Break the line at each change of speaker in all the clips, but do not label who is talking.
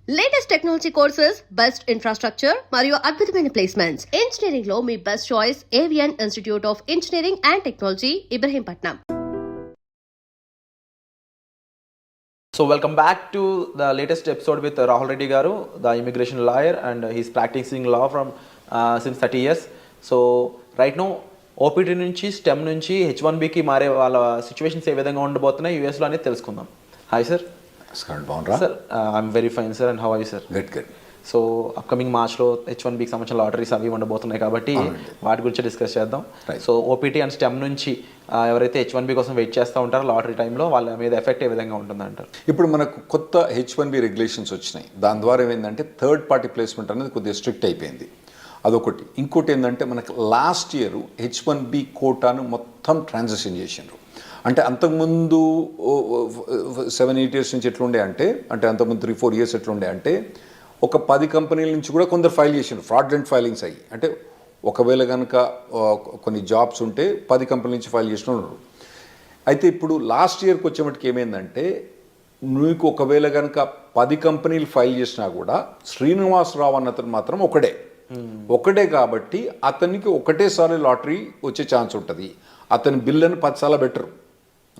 Latest technology courses, best infrastructure మరియు అద్భుతమైన placements. Engineering లో మీ best choice Avian institute of engineering and technology, Ibrahimpatnam.
So welcome back to the latest episode with Rahul Reddy Garu, the immigration lawyer, and he's practicing law from since 30 years. So right now OPT నుంచి stem నుంచి H1Bకి మారే వాళ్ళ situations ఏ విధంగా ఉండబోతున్నాయి యూఎస్లో అనేది తెలుసుకుందాం. Hi sir.
బాగుండ్రా
sir, I'm very fine sir, and how are you sir?
Good.
So upcoming మార్చ్లో H1Bకి సంబంధించిన లాటరీస్ అవి ఉండబోతున్నాయి కాబట్టి వాటి గురించి డిస్కస్ చేద్దాం. సో ఓపీటీ అండ్ స్టెమ్ నుంచి ఎవరైతే H1B కోసం వెయిట్ చేస్తూ ఉంటారో లాటరీ టైంలో వాళ్ళ మీద ఎఫెక్ట్ ఏ విధంగా ఉంటుందంటారు?
ఇప్పుడు మనకు కొత్త H1B రెగ్యులేషన్స్ వచ్చినాయి. దాని ద్వారా ఏమైందంటే థర్డ్ పార్టీ ప్లేస్మెంట్ అనేది కొద్దిగా స్ట్రిక్ట్ అయిపోయింది. అదొకటి. ఇంకోటి ఏంటంటే మనకు లాస్ట్ ఇయర్ H1B కోటాను మొత్తం ట్రాన్సాక్షన్ చేసిండ్రు. అంటే అంతకుముందు 7-8 ఇయర్స్ నుంచి ఎట్లుండే అంటే అంతకుముందు 3-4 ఇయర్స్ ఎట్లుండే అంటే ఒక 10 కంపెనీల నుంచి కూడా కొందరు ఫైల్ చేసిండ్రు, ఫ్రాడ్లెంట్ ఫైలింగ్స్ అయ్యి. అంటే ఒకవేళ కనుక కొన్ని జాబ్స్ ఉంటే 10 కంపెనీల నుంచి ఫైల్ చేసిన ఉన్నారు. అయితే ఇప్పుడు లాస్ట్ ఇయర్కి వచ్చేమటికి ఏమైందంటే నీకు ఒకవేళ కనుక 10 కంపెనీలు ఫైల్ చేసినా కూడా శ్రీనివాసరావు అన్నతను మాత్రం ఒకటే కాబట్టి అతనికి ఒకటేసారి లాటరీ వచ్చే ఛాన్స్ ఉంటుంది. అతని బిల్లుని 10 సార్లు బెటరు.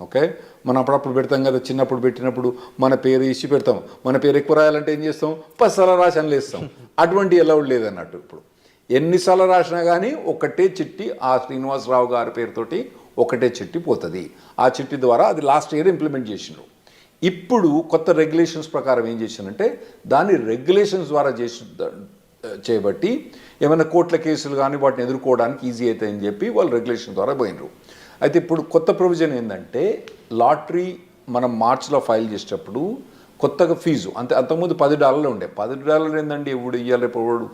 ఓకే, మనం అప్పుడప్పుడు పెడతాం కదా, చిన్నప్పుడు పెట్టినప్పుడు మన పేరు ఇచ్చి పెడతాం. మన పేరు ఎక్కువ రాయాలంటే ఏం చేస్తాం, 10 సార్లు రాసి వేస్తాం. అటువంటి అలౌడ్ లేదన్నట్టు. ఇప్పుడు ఎన్నిసార్లు రాసినా కానీ ఒకటే చిట్టి ఆ శ్రీనివాసరావు గారి పేరుతోటి ఒకటే చిట్టి పోతుంది. ఆ చిట్టి ద్వారా అది లాస్ట్ ఇయర్ ఇంప్లిమెంట్ చేసిండ్రు. ఇప్పుడు కొత్త రెగ్యులేషన్స్ ప్రకారం ఏం చేసిందంటే దాన్ని రెగ్యులేషన్స్ ద్వారా చేయబట్టి ఏమైనా కోర్టుల కేసులు కానీ వాటిని ఎదుర్కోవడానికి ఈజీ అవుతాయని చెప్పి వాళ్ళు రెగ్యులేషన్ ద్వారా పోయినరు. అయితే ఇప్పుడు కొత్త ప్రొవిజన్ ఏంటంటే లాటరీ మనం మార్చ్లో ఫైల్ చేసేటప్పుడు కొత్తగా ఫీజు అంతకుముందు $10 ఉండే. $10 ఏంటంటే ఇప్పుడు ఇవ్వాలి, ఇప్పుడు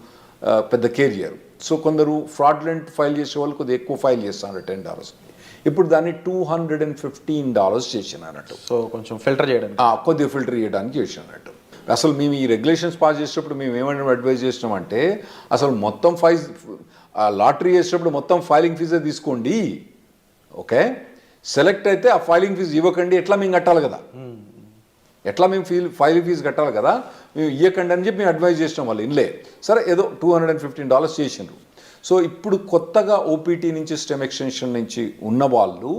పెద్ద కేర్ చేయరు. సో కొందరు ఫ్రాడ్లెంట్ ఫైల్ చేసే వాళ్ళు కొద్దిగా ఎక్కువ ఫైల్ చేస్తున్నారు, $10. ఇప్పుడు దాన్ని $215 చేసినారన్నట్టు.
సో కొంచెం ఫిల్టర్ చేయడానికి,
కొద్దిగా ఫిల్టర్ చేయడానికి చేసినట్టు. అసలు మేము ఈ రెగ్యులేషన్స్ పాస్ చేసేటప్పుడు మేము ఏమైనా అడ్వైజ్ చేసినామంటే అసలు మొత్తం లాటరీ చేసేటప్పుడు మొత్తం ఫైలింగ్ ఫీజే తీసుకోండి. ఓకే, సెలెక్ట్ అయితే ఆ ఫైలింగ్ ఫీజు ఇవ్వకండి. ఎట్లా మేము కట్టాలి కదా, ఫైలింగ్ ఫీజు కట్టాలి కదా, మేము ఇవ్వకండి అని చెప్పి మేము అడ్వైజ్ చేసినాం. వాళ్ళు ఇన్లే సరే ఏదో $215 చేసిండ్రు. సో ఇప్పుడు కొత్తగా ఓపీటీ నుంచి స్టెమ్ ఎక్స్టెన్షన్ నుంచి ఉన్న వాళ్ళు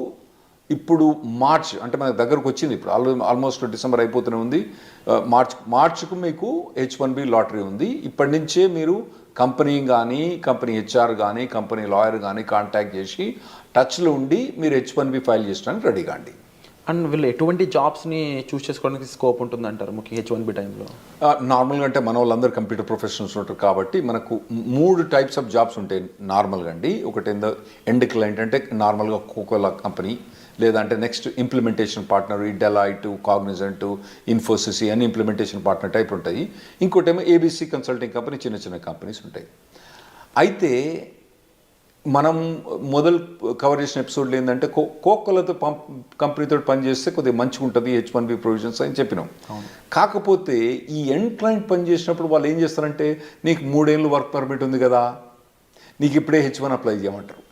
ఇప్పుడు మార్చ్ అంటే మనకు దగ్గరకు వచ్చింది. ఇప్పుడు ఆల్మోస్ట్ డిసెంబర్ అయిపోతూనే ఉంది. మార్చ్కు మీకు H1B లాటరీ ఉంది. ఇప్పటి నుంచే మీరు కంపెనీ కానీ కంపెనీ హెచ్ఆర్ కానీ కంపెనీ లాయర్ కానీ కాంటాక్ట్ చేసి టచ్లో ఉండి మీరు H1B ఫైల్ చేయడానికి రెడీ కాండి.
అండ్ వీళ్ళు ఎటువంటి జాబ్స్ని చూస్ చేసుకోవడానికి స్కోప్ ఉంటుందంటారు ముఖ్య H1B టైంలో?
నార్మల్గా అంటే మన వాళ్ళందరూ కంప్యూటర్ ప్రొఫెషనల్స్ ఉంటారు కాబట్టి మనకు 3 టైప్స్ ఆఫ్ జాబ్స్ ఉంటాయి నార్మల్గా అండి. ఒకటి ఎండ్ క్లయింట్ అంటే నార్మల్గా కోకోలా కంపెనీ, లేదంటే నెక్స్ట్ ఇంప్లిమెంటేషన్ పార్ట్నర్, ఈ డెలాయిట్, కాగ్నిజెంట్, ఇన్ఫోసిస్ అన్ని ఇంప్లిమెంటేషన్ పార్ట్నర్ టైప్ ఉంటాయి. ఇంకోటేమో ABC కన్సల్టింగ్ కంపెనీ, చిన్న కంపెనీస్ ఉంటాయి. అయితే మనం మొదలు కవర్ చేసిన ఎపిసోడ్లో ఏంటంటే కోకోలతో కంపెనీతో పనిచేస్తే కొద్దిగా మంచిగా ఉంటుంది H1B ప్రొవిజన్స్ అని చెప్పినాం. కాకపోతే ఈ ఎండ్ క్లయింట్ పనిచేసినప్పుడు వాళ్ళు ఏం చేస్తారంటే నీకు 3 ఏళ్ళు వర్క్ పర్మిట్ ఉంది కదా, నీకు ఇప్పుడే H1 అప్లై చేయమంటారు.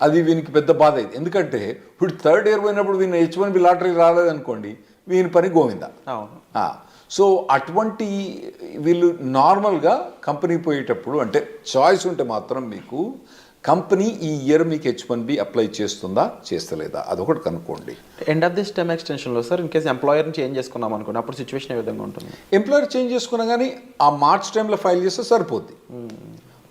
అది వీనికి పెద్ద బాధ అయింది. ఎందుకంటే ఇప్పుడు థర్డ్ ఇయర్ పోయినప్పుడు వీని H1B లాటరీ రాలేదనుకోండి, వీని పని గోవిందా. సో అటువంటి వీళ్ళు నార్మల్గా కంపెనీ పోయేటప్పుడు అంటే చాయిస్ ఉంటే మాత్రం మీకు కంపెనీ ఈ ఇయర్ మీకు H1B అప్లై చేస్తుందా చేస్తలేదా అదొకటి కనుక్కోండి.
ఎండ్ ఆఫ్ ది స్టెమ్ ఎక్స్టెన్షన్లో సార్ ఇన్ కేసు ఎంప్లాయర్ని చేంజ్ చేసుకున్నాం అనుకోండి, అప్పుడు సిచ్యువేషన్ ఏ విధంగా ఉంటుంది?
ఎంప్లాయర్ చేంజ్ చేసుకున్నా కానీ ఆ మార్చ్ టైంలో ఫైల్ చేస్తే సరిపోద్ది.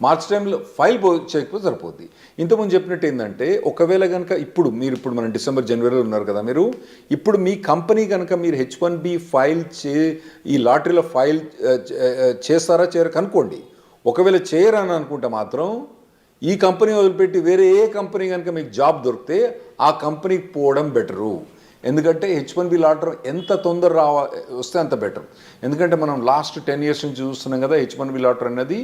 మార్చ్ టైంలో ఫైల్ చేయకపోతే సరిపోద్ది. ఇంతకుముందు చెప్పినట్టు ఏంటంటే ఒకవేళ కనుక ఇప్పుడు మనం డిసెంబర్ జనవరిలో ఉన్నారు కదా, మీరు ఇప్పుడు మీ కంపెనీ కనుక మీరు H1B ఫైల్ ఈ లాటరీలో ఫైల్ చేస్తారా చేయరు కనుక్కోండి. ఒకవేళ చేయరని అనుకుంటే మాత్రం ఈ కంపెనీ వదిలిపెట్టి వేరే ఏ కంపెనీ కనుక మీకు జాబ్ దొరికితే ఆ కంపెనీకి పోవడం బెటరు. ఎందుకంటే H1B లాటరీ ఎంత తొందర వస్తే అంత బెటర్. ఎందుకంటే మనం లాస్ట్ 10 ఇయర్స్ నుంచి చూస్తున్నాం కదా, H1B లాటరీ అనేది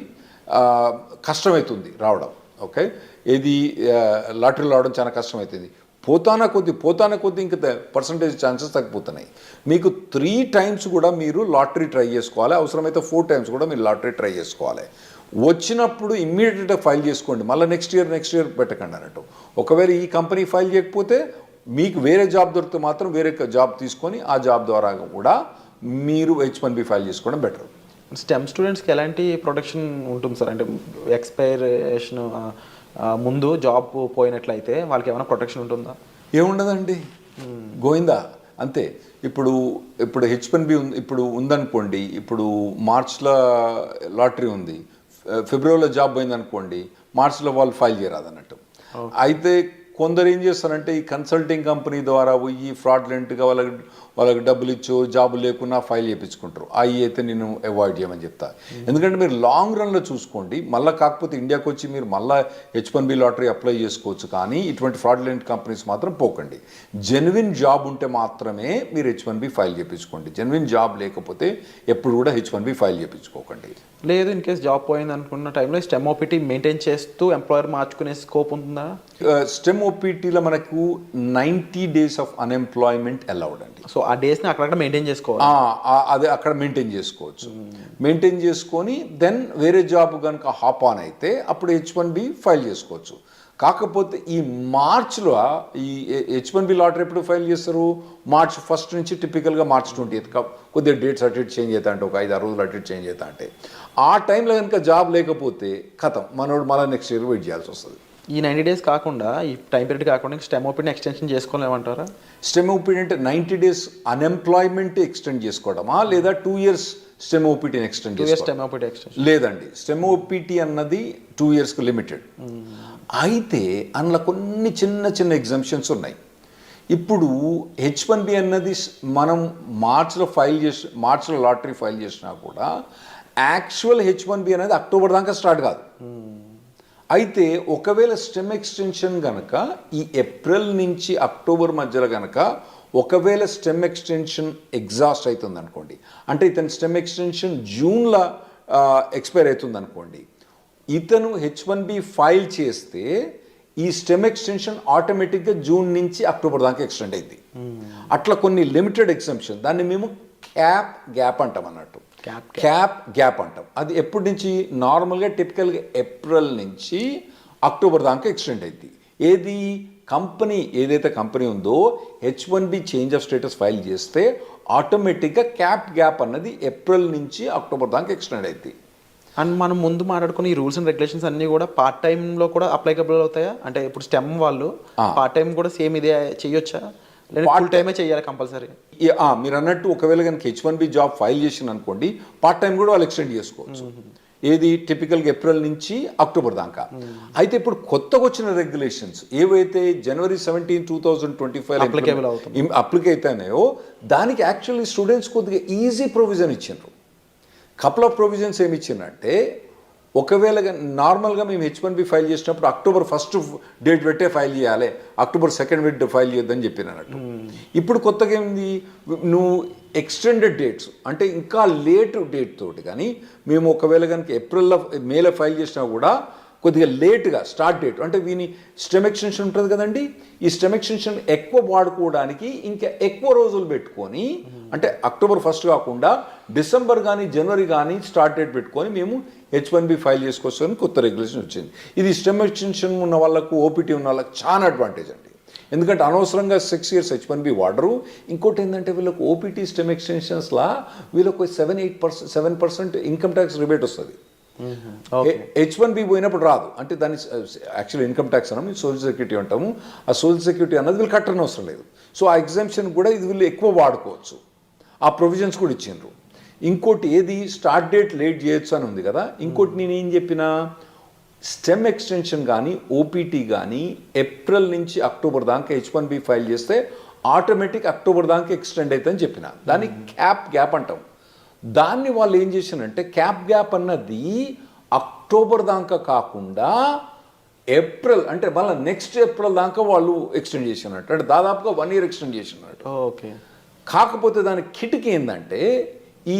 కష్టమవుతుంది రావడం. ఓకే, ఇది లాటరీలో రావడం చాలా కష్టమవుతుంది. పోతానా కొద్ది ఇంకా పర్సంటేజ్ ఛాన్సెస్ తగ్గిపోతున్నాయి. మీకు 3 times కూడా మీరు లాటరీ ట్రై చేసుకోవాలి, అవసరమైతే 4 times కూడా మీరు లాటరీ ట్రై చేసుకోవాలి. వచ్చినప్పుడు ఇమ్మీడియట్గా ఫైల్ చేసుకోండి, మళ్ళీ నెక్స్ట్ ఇయర్ పెట్టకండి అన్నట్టు. ఒకవేళ ఈ కంపెనీ ఫైల్ చేయకపోతే మీకు వేరే జాబ్ దొరికితే మాత్రం వేరే జాబ్ తీసుకొని ఆ జాబ్ ద్వారా కూడా మీరు H1B ఫైల్ చేసుకోవడం బెటర్.
స్టెమ్ స్టూడెంట్స్కి ఎలాంటి ప్రొటెక్షన్ ఉంటుంది సార్? అంటే ఎక్స్పైరేషన్ ముందు జాబ్ పోయినట్లయితే వాళ్ళకి ఏమైనా ప్రొటెక్షన్ ఉంటుందా?
ఏముండదండి, గోయిందా అంతే. ఇప్పుడు H1B ఇప్పుడు ఉందనుకోండి, ఇప్పుడు మార్చ్లో లాటరీ ఉంది, ఫిబ్రవరిలో జాబ్ పోయిందనుకోండి, మార్చ్లో వాళ్ళు ఫైల్ చేయరాదు అన్నట్టు. అయితే కొందరు ఏం చేస్తారంటే ఈ కన్సల్టింగ్ కంపెనీ ద్వారా పోయి ఫ్రాడ్లెంట్గా వాళ్ళకి డబ్బులు ఇచ్చో జాబ్ లేకున్నా ఫైల్ చేయించుకుంటారు. అవి అయితే నేను అవాయిడ్ చేయమని చెప్తా. ఎందుకంటే మీరు లాంగ్ రన్లో చూసుకోండి, మళ్ళీ కాకపోతే ఇండియాకి వచ్చి మీరు మళ్ళీ H1B లాటరీ అప్లై చేసుకోవచ్చు, కానీ ఇటువంటి ఫ్రాడ్లెంట్ కంపెనీస్ మాత్రం పోకండి. జెన్యున్ జాబ్ ఉంటే మాత్రమే మీరు H1B ఫైల్ చేయించుకోండి. జెన్యున్ జాబ్ లేకపోతే ఎప్పుడు కూడా H1B ఫైల్ చేయించుకోకండి.
లేదు, ఇన్ కేస్ జాబ్ పోయింది అనుకున్న టైంలో స్టెమ్ ఓపీటీ మెయింటైన్ చేస్తూ ఎంప్లాయర్ మార్చుకునే స్కోప్ ఉంటుందా?
స్టెమ్ ఓపీటీలో మనకు 90 days ఆఫ్ అన్ఎంప్లాయ్మెంట్ అలౌడ్ అండి.
సో ఆ డేస్ని అక్కడక్కడ మెయింటైన్ చేసుకోవాలి.
అదే అక్కడ మెయింటైన్ చేసుకోవచ్చు. మెయింటైన్ చేసుకొని దెన్ వేరే జాబ్ కనుక హాప్ ఆన్ అయితే అప్పుడు H1B ఫైల్ చేసుకోవచ్చు. కాకపోతే ఈ మార్చ్లో ఈ H1B లాటరీ ఎప్పుడు ఫైల్ చేస్తారు? మార్చ్ 1 నుంచి టిపికల్గా మార్చ్ 20th కొద్దిగా డేట్స్ అటు ఇటు చేంజ్ అవుతా అంటే ఒక 5-6 రోజులు అటు ఇటు చేంజ్ అవుతా అంటే ఆ టైంలో కనుక జాబ్ లేకపోతే కథం, మనోడు మళ్ళీ నెక్స్ట్ ఇయర్ వెయిట్ చేయాల్సి వస్తుంది.
ఈ 90 days కాకుండా, ఈ టైం పీరియడ్ కాకుండా స్టెమ్ ఓపీని ఎక్స్టెన్షన్ చేసుకోలేమంటారా?
స్టెమ్ ఓపీటీ అంటే 90 days అన్ఎంప్లాయ్మెంట్ ఎక్స్టెండ్ చేసుకోవడమా, లేదా 2 years స్టెమ్ ఓపీటీని ఎక్స్టెండ్ చేసుకోవడం? లేదండి, స్టెమ్ ఓపీటీ అన్నది 2 yearsకు లిమిటెడ్. అయితే అందులో కొన్ని చిన్న చిన్న ఎగ్జామ్షన్స్ ఉన్నాయి. ఇప్పుడు H1B అన్నది మనం మార్చ్లో లాటరీ ఫైల్ చేసినా కూడా యాక్చువల్ H1B అనేది అక్టోబర్ దాకా స్టార్ట్ కాదు. అయితే ఒకవేళ స్టెమ్ ఎక్స్టెన్షన్ కనుక ఈ ఏప్రిల్ నుంచి అక్టోబర్ మధ్యలో కనుక ఒకవేళ స్టెమ్ ఎక్స్టెన్షన్ ఎగ్జాస్ట్ అవుతుంది అనుకోండి, అంటే ఇతని స్టెమ్ ఎక్స్టెన్షన్ జూన్లో ఎక్స్పైర్ అవుతుంది అనుకోండి, ఇతను H1B ఫైల్ చేస్తే ఈ స్టెమ్ ఎక్స్టెన్షన్ ఆటోమేటిక్గా జూన్ నుంచి అక్టోబర్ దాకా ఎక్స్టెండ్ అయింది. అట్లా కొన్ని లిమిటెడ్ ఎగ్జామ్షన్, దాన్ని మేము క్యాప్ గ్యాప్ అంటాం అన్నట్టు. క్యాప్ గ్యాప్ అంటాం. అది ఎప్పటి నుంచి? నార్మల్గా టిపికల్గా ఏప్రిల్ నుంచి అక్టోబర్ దాకా ఎక్స్టెండ్ అయింది. ఏది ఏదైతే కంపెనీ ఉందో H1B change of status file చేస్తే ఆటోమేటిక్గా క్యాప్ గ్యాప్ అన్నది ఏప్రిల్ నుంచి అక్టోబర్ దాకా ఎక్స్టెండ్ అయింది.
అండ్ మనం ముందు మాట్లాడుకున్న ఈ రూల్స్ అండ్ రెగ్యులేషన్స్ అన్నీ కూడా పార్ట్ టైంలో కూడా అప్లైకబుల్ అవుతాయా? అంటే ఇప్పుడు స్టెమ్ వాళ్ళు పార్ట్ టైం కూడా సేమ్ ఇదే చేయొచ్చా, లేదా ఫుల్ టైమే చేయాలి కంపల్సరీ?
మీరు అన్నట్టు ఒకవేళ కనుక H1B జాబ్ ఫైల్ చేసిన అనుకోండి, పార్ట్ టైం కూడా వాళ్ళు ఎక్స్టెండ్ చేసుకోవచ్చు. ఏది టిపికల్గా ఏప్రిల్ నుంచి అక్టోబర్ దాకా. అయితే ఇప్పుడు కొత్తగా వచ్చిన రెగ్యులేషన్స్ ఏవైతే January 17, 2025 అప్లికే అవుతాయో దానికి యాక్చువల్లీ స్టూడెంట్స్ కొద్దిగా ఈజీ ప్రొవిజన్ ఇచ్చిండ్రు. కపుల్ ఆఫ్ ప్రొవిజన్స్ ఏమి ఇచ్చిందంటే, ఒకవేళ నార్మల్గా మేము H1B ఫైల్ చేసినప్పుడు October 1st డేట్ పెట్టే ఫైల్ చేయాలి, October 2nd ఫైల్ చేయొద్దని చెప్పినట్టు. ఇప్పుడు కొత్తగా ఏంది, నువ్వు ఎక్స్టెండెడ్ డేట్స్ అంటే ఇంకా లేట్ డేట్ తోటి కానీ మేము ఒకవేళ కనుక మేలో ఫైల్ చేసినా కూడా కొద్దిగా లేట్గా స్టార్ట్ డేట్ అంటే వీని స్టెమ్ ఎక్స్టెన్షన్ ఉంటుంది కదండి, ఈ స్టెమ్ ఎక్స్టెన్షన్ ఎక్కువ వాడుకోవడానికి ఇంకా ఎక్కువ రోజులు పెట్టుకొని, అంటే October 1st కాకుండా డిసెంబర్ కానీ జనవరి కానీ స్టార్ట్ డేట్ పెట్టుకొని మేము H1B ఫైల్ చేసుకోవచ్చని కొత్త రెగ్యులేషన్ వచ్చింది. ఇది స్టెమ్ ఎక్స్టెన్షన్ ఉన్న వాళ్ళకు, ఓపీటీ ఉన్న వాళ్ళకి చాలా అడ్వాంటేజ్ అండి. ఎందుకంటే అనవసరంగా 6 years H1B వాడరు. ఇంకోటి ఏంటంటే వీళ్ళకి ఓపీటీ స్టెమ్ ఎక్స్టెన్షన్స్లా వీళ్ళకు 7% ఇన్కమ్ ట్యాక్స్ రిబేట్ వస్తుంది. H1B పోయినప్పుడు రాదు. అంటే దాన్ని యాక్చువల్ ఇన్కమ్ ట్యాక్స్ అన్నాము, సోషల్ సెక్యూరిటీ అంటాము. ఆ సోషల్ సెక్యూరిటీ అన్నది వీళ్ళు కట్టని అవసరం లేదు. సో ఆ ఎగ్జామ్షన్ కూడా ఇది వీళ్ళు ఎక్కువ వాడుకోవచ్చు. ఆ ప్రొవిజన్స్ కూడా ఇచ్చిండ్రు. ఇంకోటి ఏది, స్టార్ట్ డేట్ లేట్ చేయొచ్చు అని ఉంది కదా. ఇంకోటి నేనేం చెప్పినా, స్టెమ్ ఎక్స్టెన్షన్ కానీ ఓపీటీ కానీ ఏప్రిల్ నుంచి అక్టోబర్ దాకా H1B ఫైల్ చేస్తే ఆటోమేటిక్ అక్టోబర్ దాకా ఎక్స్టెండ్ అవుతుందని చెప్పిన. దాన్ని క్యాప్ గ్యాప్ అంటాం. దాన్ని వాళ్ళు ఏం చేశారంటే, క్యాప్ గ్యాప్ అన్నది అక్టోబర్ దాకా కాకుండా ఏప్రిల్ అంటే మళ్ళీ నెక్స్ట్ ఏప్రిల్ దాకా వాళ్ళు ఎక్స్టెండ్ చేసినట్టు, అంటే దాదాపుగా 1 year ఎక్స్టెండ్ చేసినట్టు.
ఓకే. కాకపోతే
దాని కిటికీ ఏంటంటే, ఈ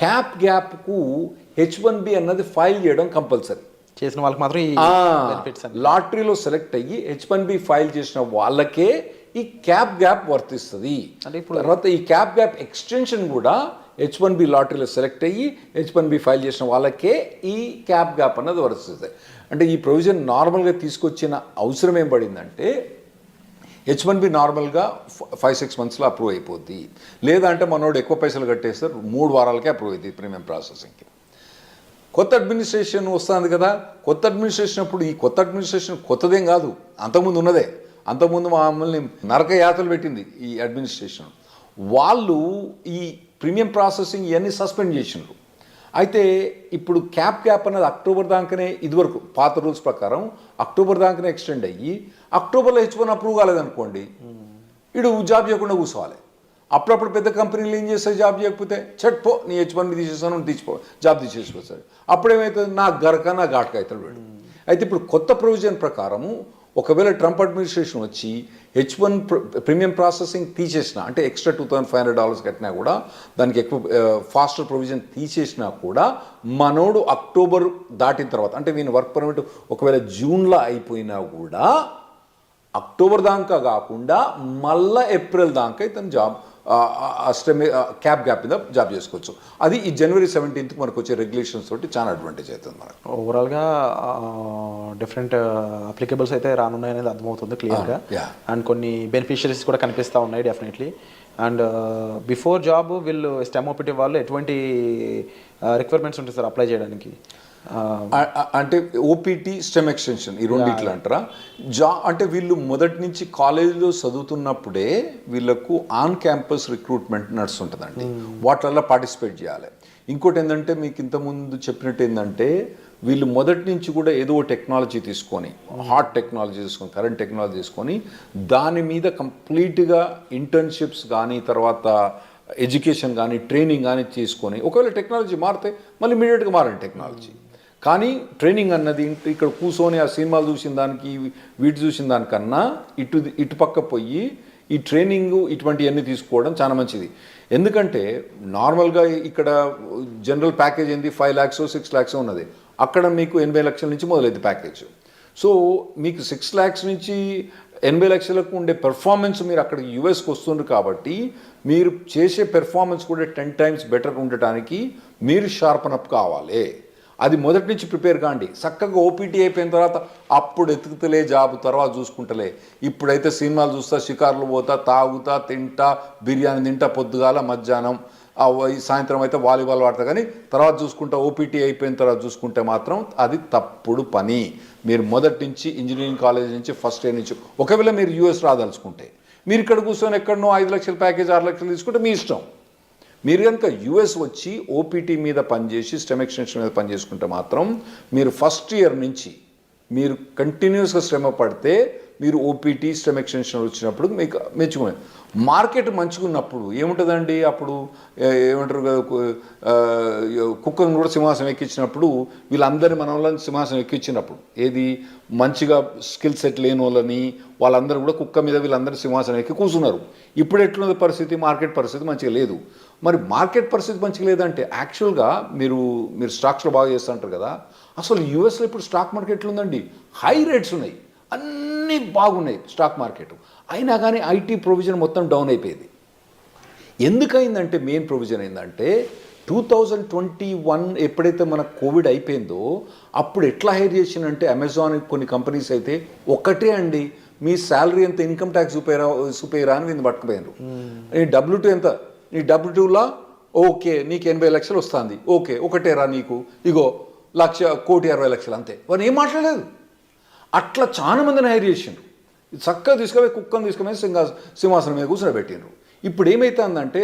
క్యాప్ గ్యాప్కు H1B అన్నది ఫైల్ చేయడం కంపల్సరీ.
చేసిన వాళ్ళకి మాత్రం
లాటరీలో సెలెక్ట్ అయ్యి H1B ఫైల్ చేసిన వాళ్ళకే ఈ క్యాప్ గ్యాప్ వర్తిస్తుంది. అంటే ఇప్పుడు తర్వాత ఈ క్యాప్ గ్యాప్ ఎక్స్టెన్షన్ కూడా H1B లాటరీలో సెలెక్ట్ అయ్యి H1B ఫైల్ చేసిన వాళ్ళకే ఈ క్యాప్ గ్యాప్ అన్నది వర్తిస్తుంది. అంటే ఈ ప్రొవిజన్ నార్మల్గా తీసుకొచ్చిన అవసరం ఏం పడిందంటే, H1B నార్మల్గా 5-6 మంత్స్లో అప్రూవ్ అయిపోద్ది. లేదంటే మనోడు ఎక్కువ పైసలు కట్టేస్తారు 3 వారాలకే అప్రూవ్ అవుతుంది ప్రీమియం ప్రాసెసింగ్కి. కొత్త అడ్మినిస్ట్రేషన్ వస్తుంది కదా, కొత్త అడ్మినిస్ట్రేషన్ అప్పుడు ఈ కొత్త అడ్మినిస్ట్రేషన్ కొత్తదేం కాదు, అంతకుముందు ఉన్నదే. అంతకుముందు మమ్మల్ని నరక యాతలు పెట్టింది ఈ అడ్మినిస్ట్రేషన్. వాళ్ళు ఈ ప్రీమియం ప్రాసెసింగ్ ఇవన్నీ సస్పెండ్ చేసినారు. అయితే ఇప్పుడు క్యాప్ అనేది అక్టోబర్ దాకానే, ఇదివరకు పాత రూల్స్ ప్రకారం అక్టోబర్ దాకానే ఎక్స్టెండ్ అయ్యి అక్టోబర్లో H1 అప్రూవ్ కాలేదనుకోండి, ఇడు జాబ్ చేయకుండా కూర్చోవాలి. అప్పుడప్పుడు పెద్ద కంపెనీలు ఏం చేస్తాయి, జాబ్ చేయకపోతే చట్పో నీ H1 తీసేస్తాను తీసిపో, జాబ్ తీసేసిపోతాడు. అప్పుడేమవుతుంది, నా గరక నా ఘాటక అవుతాడు వీడు. అయితే ఇప్పుడు కొత్త ప్రొవిజన్ ప్రకారము ఒకవేళ ట్రంప్ అడ్మినిస్ట్రేషన్ వచ్చి H1 ప్రీమియం ప్రాసెసింగ్ తీసేసిన, అంటే ఎక్స్ట్రా $2,500 కట్టినా కూడా, దానికి ఎక్కువ ఫాస్టర్ ప్రొవిజన్ తీసేసినా కూడా, మనోడు అక్టోబర్ దాటిన తర్వాత, అంటే వీని వర్క్ పర్మిట్ ఒకవేళ జూన్లో అయిపోయినా కూడా అక్టోబర్ దాకా కాకుండా మళ్ళీ ఏప్రిల్ దాకా ఇతను జాబ్ గ్యాప్ మీద జాబ్ చేసుకోవచ్చు. అది ఈ January 17th మనకు వచ్చే రెగ్యులేషన్స్ తోటి చాలా అడ్వాంటేజ్ అవుతుంది మనకు.
ఓవరాల్గా డిఫరెంట్ అప్లికేబుల్స్ అయితే రానున్నాయి అనేది అర్థమవుతుంది క్లియర్గా. అండ్ కొన్ని బెనిఫిషరీస్ కూడా కనిపిస్తూ ఉన్నాయి డెఫినెట్లీ. అండ్ బిఫోర్ జాబ్ వీళ్ళు STEM OPT వాళ్ళు ఎటువంటి రిక్వైర్మెంట్స్ ఉంటాయి సార్ అప్లై చేయడానికి?
అంటే OPT STEM ఎక్స్టెన్షన్ ఈ రెండిట్లు అంటారా? అంటే వీళ్ళు మొదటి నుంచి కాలేజీలో చదువుతున్నప్పుడే వీళ్ళకు ఆన్ క్యాంపస్ రిక్రూట్మెంట్ నడుస్తుంటుందండి. వాటిల్లో పార్టిసిపేట్ చేయాలి. ఇంకోటి ఏంటంటే, మీకు ఇంతకుముందు చెప్పినట్టు ఏంటంటే, వీళ్ళు మొదటి నుంచి కూడా ఏదో టెక్నాలజీ తీసుకొని, హాట్ టెక్నాలజీ తీసుకొని, కరెంట్ టెక్నాలజీ తీసుకొని, దాని మీద కంప్లీట్గా ఇంటర్న్షిప్స్ కానీ, తర్వాత ఎడ్యుకేషన్ కానీ, ట్రైనింగ్ కానీ తీసుకొని, ఒకవేళ టెక్నాలజీ మారితే మళ్ళీ ఇమీడియట్గా మారండి టెక్నాలజీ. కానీ ట్రైనింగ్ అన్నది ఇక్కడ కూర్చొని ఆ సినిమాలు చూసిన దానికి వీటి చూసిన దానికన్నా ఇటు పక్క పోయి ఈ ట్రైనింగ్ ఇటువంటివన్నీ తీసుకోవడం చాలా మంచిది. ఎందుకంటే నార్మల్గా ఇక్కడ జనరల్ ప్యాకేజ్ ఏంది 5 lakhs 6 lakhs ఉన్నది, అక్కడ మీకు 80 లక్షల నుంచి మొదలైంది ప్యాకేజ్. సో మీకు 6 lakhs నుంచి 80 లక్షలకు ఉండే పెర్ఫార్మెన్స్ మీరు అక్కడ యూఎస్కి వస్తుండ్రు కాబట్టి, మీరు చేసే పెర్ఫార్మెన్స్ కూడా 10 times బెటర్ ఉండటానికి మీరు షార్పన్ అప్ కావాలి. అది మొదటి నుంచి ప్రిపేర్ కాండి. చక్కగా OPT అయిపోయిన తర్వాత అప్పుడు ఎతుకుతలే జాబ్, తర్వాత చూసుకుంటలే. ఇప్పుడైతే సినిమాలు చూస్తా, షికార్లు పోతా, తాగుతా, తింటా, బిర్యానీ తింటా, పొద్దుగాల మధ్యాహ్నం, సాయంత్రం అయితే వాలీబాల్ ఆడతా, కానీ తర్వాత చూసుకుంటా, OPT అయిపోయిన తర్వాత చూసుకుంటే మాత్రం అది తప్పుడు పని. మీరు మొదటి నుంచి ఇంజనీరింగ్ కాలేజ్ నుంచి ఫస్ట్ ఇయర్ నుంచి, ఒకవేళ మీరు US రాదలుచుకుంటే, మీరు ఇక్కడ కూర్చొని ఎక్కడనో 5 లక్షల ప్యాకేజ్ 6 లక్షలు తీసుకుంటే మీ ఇష్టం. మీరు కనుక US వచ్చి OPT మీద పనిచేసి STEM ఎక్స్టెన్షన్ మీద పనిచేసుకుంటే మాత్రం మీరు ఫస్ట్ ఇయర్ నుంచి మీరు కంటిన్యూస్గా శ్రమ పడితే మీరు OPT STEM ఎక్స్టెన్షన్ వచ్చినప్పుడు మీకు మెచ్చుకునే మార్కెట్ మంచిగా ఉన్నప్పుడు ఏముంటుందండి, అప్పుడు ఏమంటారు కదా, కుక్కను కూడా సింహాసనం ఎక్కించినప్పుడు వీళ్ళందరి మన వాళ్ళని సింహాసనం ఎక్కించినప్పుడు, ఏది మంచిగా స్కిల్ సెట్ లేని వాళ్ళని వాళ్ళందరూ కూడా కుక్క మీద వీళ్ళందరూ సింహాసనం ఎక్కి కూర్చున్నారు. ఇప్పుడు ఎట్లున్నది పరిస్థితి, మార్కెట్ పరిస్థితి మంచిగా లేదు. మరి మార్కెట్ పరిస్థితి మంచిగా లేదంటే యాక్చువల్గా మీరు స్టాక్స్లో బాగా చేస్తుంటారు కదా, అసలు యూఎస్లో ఇప్పుడు స్టాక్ మార్కెట్ ఎట్లుందండి, హై రేట్స్ ఉన్నాయి, అన్నీ బాగున్నాయి స్టాక్ మార్కెట్, అయినా కానీ ఐటీ ప్రొవిజన్ మొత్తం డౌన్ అయిపోయింది. ఎందుకైందంటే మెయిన్ ప్రొవిజన్ ఏంటంటే 2021 ఎప్పుడైతే మన కోవిడ్ అయిపోయిందో అప్పుడు ఎట్లా హైర్ చేసిందంటే, అమెజాన్ కొన్ని కంపెనీస్ అయితే ఒకటే అండి, మీ శాలరీ ఎంత, ఇన్కమ్ ట్యాక్స్ చూపేరా అని వీళ్ళు పట్టుకుపోయారు. నీ W2 ఎంత, నీ W2లా ఓకే నీకు 80 లక్షలు వస్తుంది, ఓకే ఒకటేరా నీకు, ఇగో 1,60,60,000 అంతే, వారు ఏం మాట్లాడలేదు. అట్లా చాలా మందిని హైర్ చేసిండ్రు. చక్కగా తీసుకుపోయి కుక్కను తీసుకుపోయి సింహాసనం మీద కూర్చోబెట్టిండ్రు. ఇప్పుడు ఏమైతుందంటే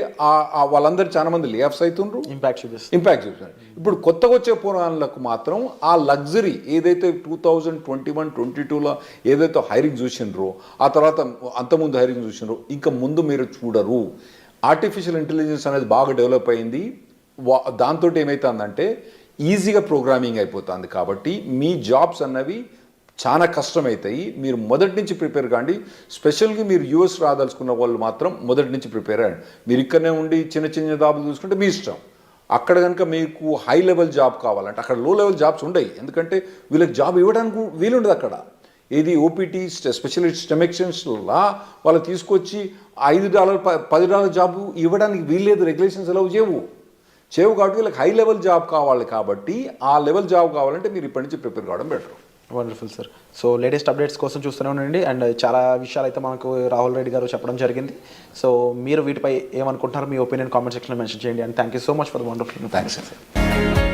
వాళ్ళందరూ చాలా మంది లే ఆఫ్స్ అవుతుండ్రు, ఇంపాక్ట్ చూపిస్తున్నారు. ఇప్పుడు కొత్తగా వచ్చే పురాణాలకు మాత్రం ఆ లగ్జరీ ఏదైతే 2021-22లో ఏదైతే హైరింగ్ చూసిండ్రో, ఆ తర్వాత అంతకుముందు హైరింగ్ చూసిండ్రో, ఇంకా ముందు మీరు చూడరు. ఆర్టిఫిషియల్ ఇంటెలిజెన్స్ అనేది బాగా డెవలప్ అయింది. దాంతో ఏమవుతుందంటే ఈజీగా ప్రోగ్రామింగ్ అయిపోతుంది. కాబట్టి మీ జాబ్స్ అన్నవి చాలా కష్టమవుతాయి. మీరు మొదటి నుంచి ప్రిపేర్ కాండి. స్పెషల్గా మీరు US రాదలుచుకున్న వాళ్ళు మాత్రం మొదటి నుంచి ప్రిపేర్ అయ్యండి. మీరు ఇక్కడనే ఉండి చిన్న చిన్న జాబులు చూసుకుంటే మీ ఇష్టం. అక్కడ కనుక మీకు హై లెవెల్ జాబ్ కావాలంటే అక్కడ లో లెవెల్ జాబ్స్ ఉండవు, ఎందుకంటే వీళ్ళకి జాబ్ ఇవ్వడానికి వీలుండదు అక్కడ. ఏది OPT స్పెషలిస్ట్ STEM ఎక్స్టెన్షన్లా వాళ్ళు తీసుకొచ్చి $5 $10 జాబు ఇవ్వడానికి వీల్లేదు, రెగ్యులేషన్స్ ఎలా చేయవు కాబట్టి వీళ్ళకి హై లెవెల్ జాబ్ కావాలి. కాబట్టి ఆ లెవెల్ జాబ్ కావాలంటే మీరు ఇప్పటి నుంచి ప్రిపేర్ కావడం better.
Wonderful sir. So latest updates కోసం చూస్తూనే ఉండండి. అండ్ చాలా విషయాలు అయితే మనకు రాహుల్ రెడ్డి గారు చెప్పడం జరిగింది. సో మీరు వీటిపై ఏమనుకుంటున్నారు, మీ ఒపీనియన్ కామెంట్ సెక్షన్లో మెన్షన్ చేయండి. And thank you so much for the wonderful.
Thanks అండి.